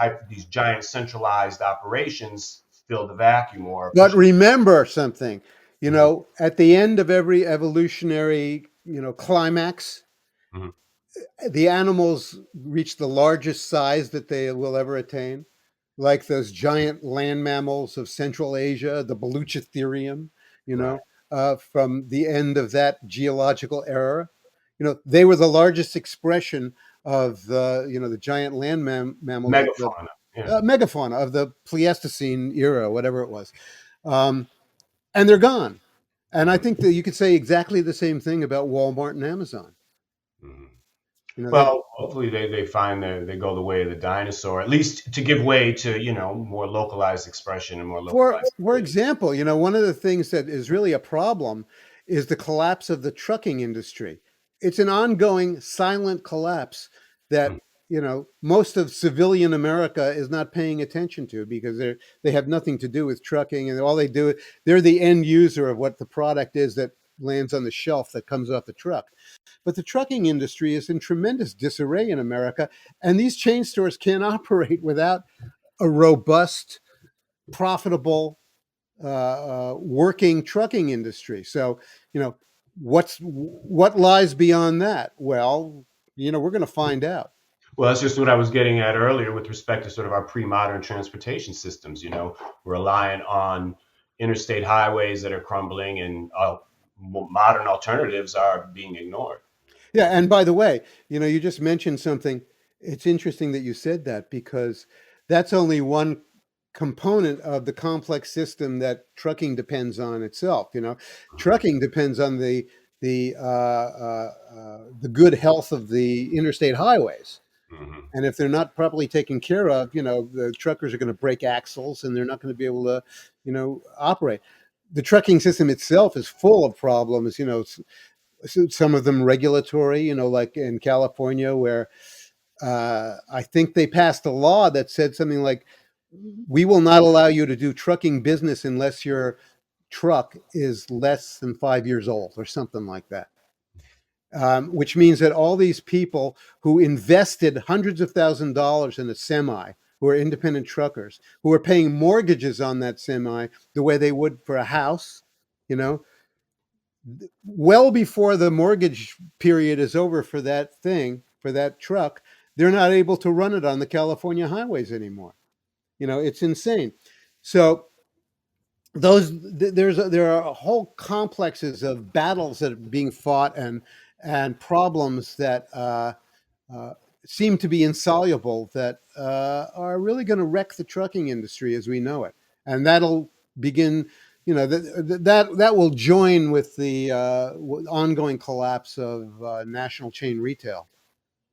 giant centralized operations fill the vacuum. Or But remember something, Mhm, at the end of every evolutionary climax, mhm. the animals reach the largest size that they will ever attain, like those giant land mammals of Central Asia, the Baluchitherium, Right. from the end of that geological era. They were the largest expression of the giant land mammals of the Megafauna. Yeah. megafauna of the Pleistocene era, whatever it was. Um, and they're gone. And I Mhm, think that you could say exactly the same thing about Walmart and Amazon. mhm. They Well, hopefully they find they go the way of the dinosaur, at least to give way to more localized expression and more For localized for example, one of the things that is really a problem is the collapse of the trucking industry. It's an ongoing silent collapse that, activity. most of civilian America is not paying attention to, because they have nothing to do with trucking, and all they do, they're the end user of what the product is that lands on the shelf that comes off the truck. But the trucking industry is in tremendous disarray in America, and these chain stores can't operate without a robust, profitable, working trucking industry. So, what lies beyond that? Well, we're going to find out. Well, that's just what I was getting at earlier with respect to sort of our pre-modern transportation systems. We're relying on interstate highways that are crumbling, and modern alternatives are being ignored. Yeah, and by the way, you just mentioned something. It's interesting that you said that because that's only one component of the complex system that trucking depends on itself. Trucking depends on the good health of the interstate highways. Mm-hmm. And if they're not properly taken care of, the truckers are going to break axles and they're not going to be able to, operate. The trucking system itself is full of problems. Some of them regulatory. Like in California, where I think they passed a law that said something like, "We will not allow you to do trucking business unless your truck is less than 5 years old," or something like that. Which means that all these people who invested hundreds of $1,000s in a semi, who are independent truckers, who are paying mortgages on that semi the way they would for a house, you know, well before the mortgage period is over for that thing, for that truck, they're not able to run it on the California highways anymore. It's insane. So there are whole complexes of battles that are being fought and problems that uh, seem to be insoluble that are really going to wreck the trucking industry as we know it, and that'll begin. That will join with the ongoing collapse of national chain retail,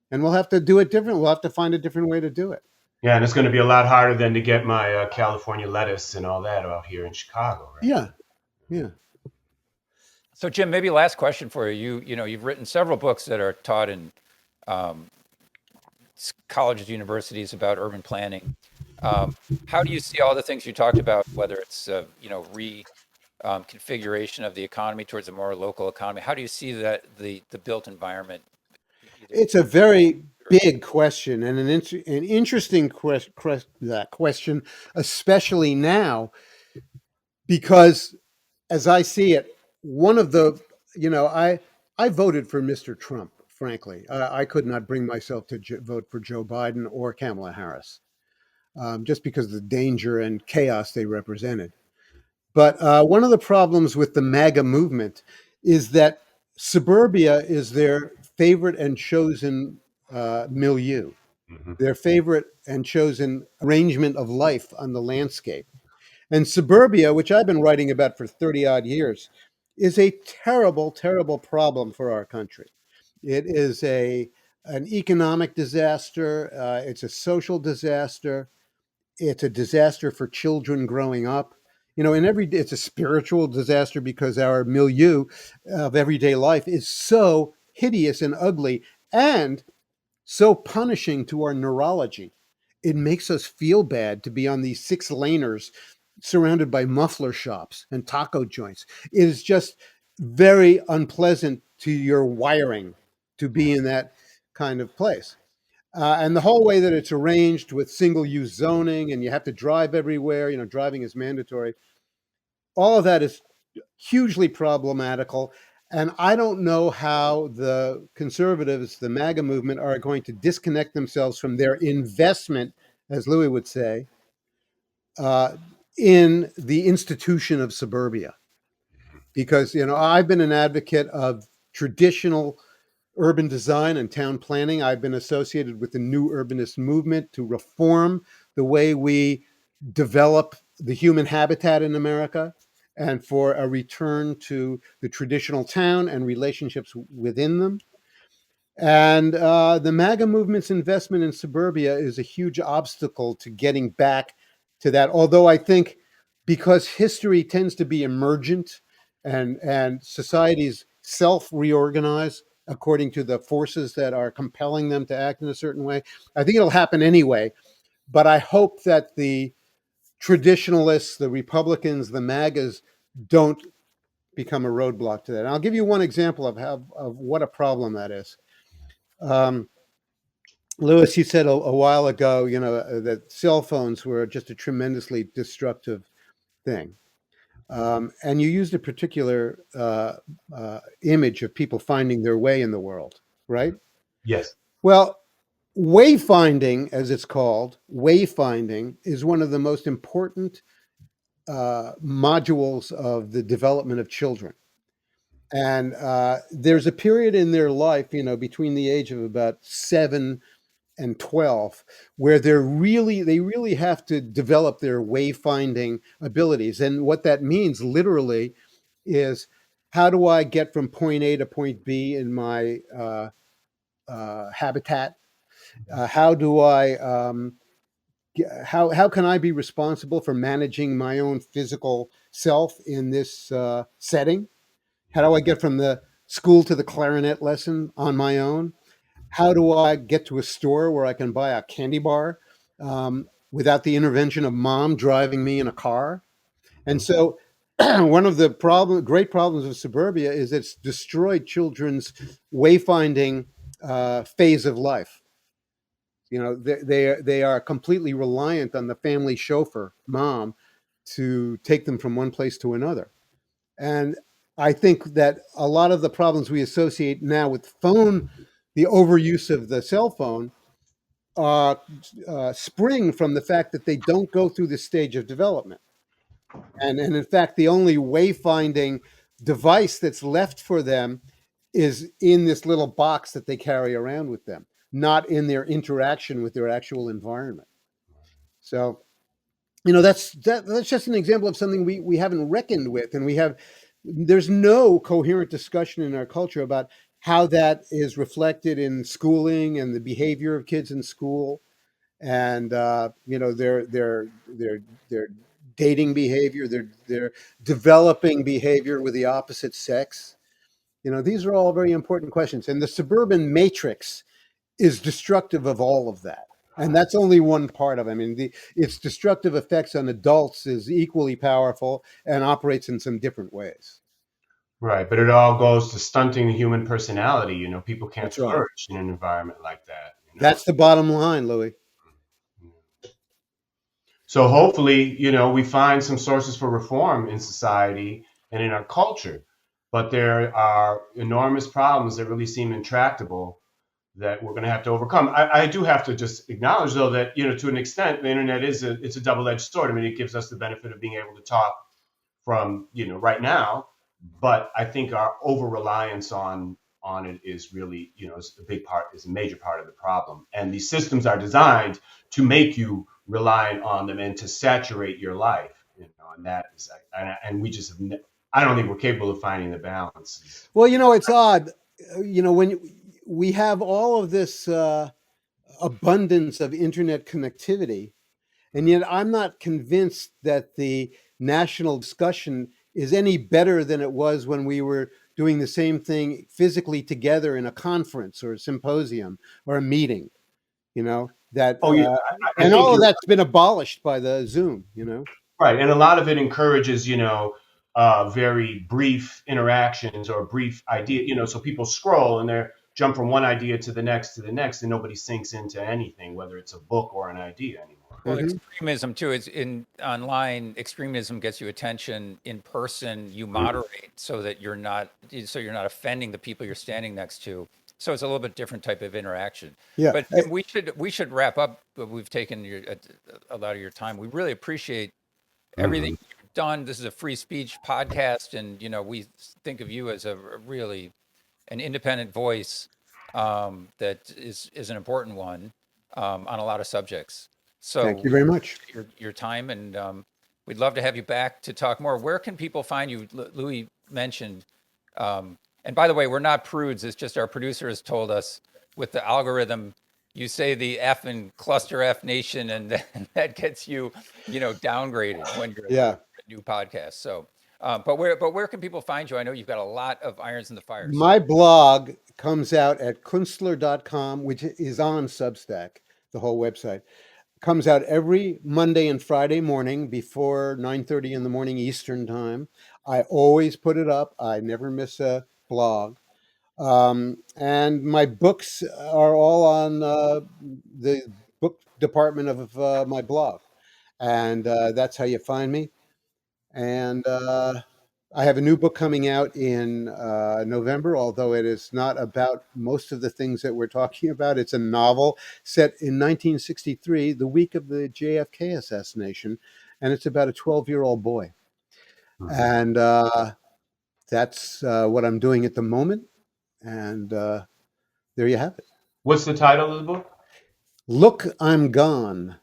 and we'll have to do it different. We'll have to find a different way to do it. Yeah, and it's going to be a lot harder than to get my California lettuce and all that out here in Chicago, right? Yeah, yeah. So, Jim, maybe last question for you. You've written several books that are taught in um, colleges, universities about urban planning. How do you see all the things you talked about, whether it's configuration of the economy towards a more local economy? How do you see that the built environment? Either It's a very big question and an interesting question, especially now, because as I see it, one of the, I voted for Mr. Trump, frankly. I could not bring myself to vote for Joe Biden or Kamala Harris, just because of the danger and chaos they represented. But one of the problems with the MAGA movement is that suburbia is their favorite and chosen milieu, Mm-hmm. their favorite and chosen arrangement of life on the landscape. And suburbia, which I've been writing about for 30 odd years, is a terrible, terrible problem for our country. It is an economic disaster. It's a social disaster. It's a disaster for children growing up. It's a spiritual disaster because our milieu of everyday life is so hideous and ugly and so punishing to our neurology. It makes us feel bad to be on these six laners surrounded by muffler shops and taco joints. It is just very unpleasant to your wiring to be in that kind of place. And the whole way that it's arranged with single use zoning and you have to drive everywhere, driving is mandatory. All of that is hugely problematical. And I don't know how the conservatives, the MAGA movement, are going to disconnect themselves from their investment, as Louis would say, uh, in the institution of suburbia. Because, I've been an advocate of traditional urban design and town planning. I've been associated with the new urbanist movement to reform the way we develop the human habitat in America and for a return to the traditional town and relationships within them. And the MAGA movement's investment in suburbia is a huge obstacle to getting back to that. Although I think because history tends to be emergent and societies self reorganize according to the forces that are compelling them to act in a certain way, I think it'll happen anyway. But I hope that the traditionalists, the Republicans, the MAGAs don't become a roadblock to that. And I'll give you one example of what a problem that is. Um, Lewis, you said a while ago, that cell phones were just a tremendously destructive thing. And you used a particular image of people finding their way in the world, right? Yes. Well, wayfinding, as it's called, wayfinding is one of the most important modules of the development of children. And there's a period in their life, between the age of about 7 and 12, where they really have to develop their wayfinding abilities. And what that means literally is, how do I get from point A to point B in my habitat? How do I how can I be responsible for managing my own physical self in this setting? How do I get from the school to the clarinet lesson on my own? How do I get to a store where I can buy a candy bar without the intervention of mom driving me in a car? And so, one of the great problems of suburbia is it's destroyed children's wayfinding phase of life. They are completely reliant on the family chauffeur, mom, to take them from one place to another. And I think that a lot of the problems we associate now with the overuse of the cell phone, spring from the fact that they don't go through this stage of development. And in fact, the only wayfinding device that's left for them is in this little box that they carry around with them, not in their interaction with their actual environment. So, that's just an example of something we haven't reckoned with, and there's no coherent discussion in our culture about how that is reflected in schooling and the behavior of kids in school, and their dating behavior, their developing behavior with the opposite sex. These are all very important questions, and the suburban matrix is destructive of all of that. And that's only one part of it. I mean, its destructive effects on adults is equally powerful and operates in some different ways. Right, but it all goes to stunting the human personality. People can't That's right. flourish in an environment like that. That's the bottom line, Louis. So hopefully, we find some sources for reform in society and in our culture. But there are enormous problems that really seem intractable that we're going to have to overcome. I do have to just acknowledge, though, that to an extent, the internet it's a double-edged sword. I mean, it gives us the benefit of being able to talk from right now, but I think our over reliance on it is really is a major part of the problem. And these systems are designed to make you reliant on them and to saturate your life. And that is, and we just have. I don't think we're capable of finding the balance. Well, it's odd. When we have all of this abundance of internet connectivity, and yet I'm not convinced that the national discussion is any better than it was when we were doing the same thing physically together in a conference or a symposium or a meeting. That Oh yeah, I and think all of that's been abolished by the Zoom. Right, and a lot of it encourages very brief interactions or brief idea. So people scroll and they're jump from one idea to the next, and nobody sinks into anything, whether it's a book or an idea anymore. Well, extremism too is in online. Extremism gets you attention. In person, you moderate so that you're not offending the people you're standing next to. So it's a little bit different type of interaction. Yeah. But we should wrap up. We've taken a lot of your time. We really appreciate everything you've done. This is a free speech podcast, and we think of you as a really an independent voice that is an important one on a lot of subjects. So Thank you very much. Your time, and we'd love to have you back to talk more. Where can people find you? Louis mentioned, and by the way, we're not prudes. It's just our producer has told us with the algorithm, you say the F in Cluster F Nation, and that gets you, downgraded when you're a new podcast. So, but where can people find you? I know you've got a lot of irons in the fire. My blog comes out at kunstler.com, which is on Substack, the whole website. Comes out every Monday and Friday morning before 9:30 in the morning Eastern time. I always put it up. I never miss a blog. And my books are all on the book department of my blog. And that's how you find me. And I have a new book coming out in November, although it is not about most of the things that we're talking about. It's a novel set in 1963, the week of the JFK assassination, and it's about a 12-year-old boy. And that's what I'm doing at the moment. And there you have it. What's the title of the book? Look, I'm Gone.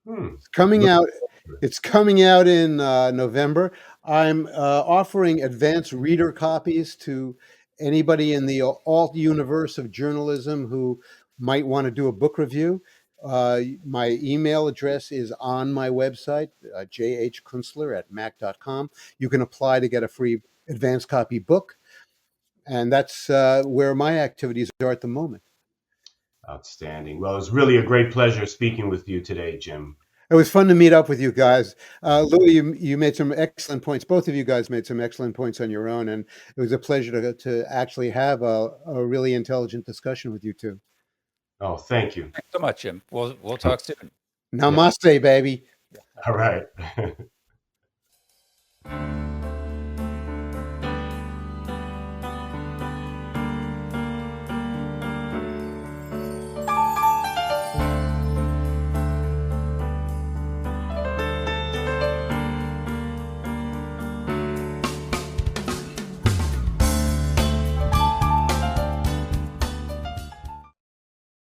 Hmm. It's coming Look out. forward. It's coming out in November. I'm offering advanced reader copies to anybody in the alt universe of journalism who might want to do a book review. My email address is on my website, jhkunstler@mac.com. You can apply to get a free advanced copy book. And that's where my activities are at the moment. Outstanding. Well, it's really a great pleasure speaking with you today, Jim. It was fun to meet up with you guys. Louis, you made some excellent points. Both of you guys made some excellent points on your own, and it was a pleasure to actually have a really intelligent discussion with you two. Oh, thank you. Thanks so much, Jim. We'll talk soon. Namaste, baby. All right.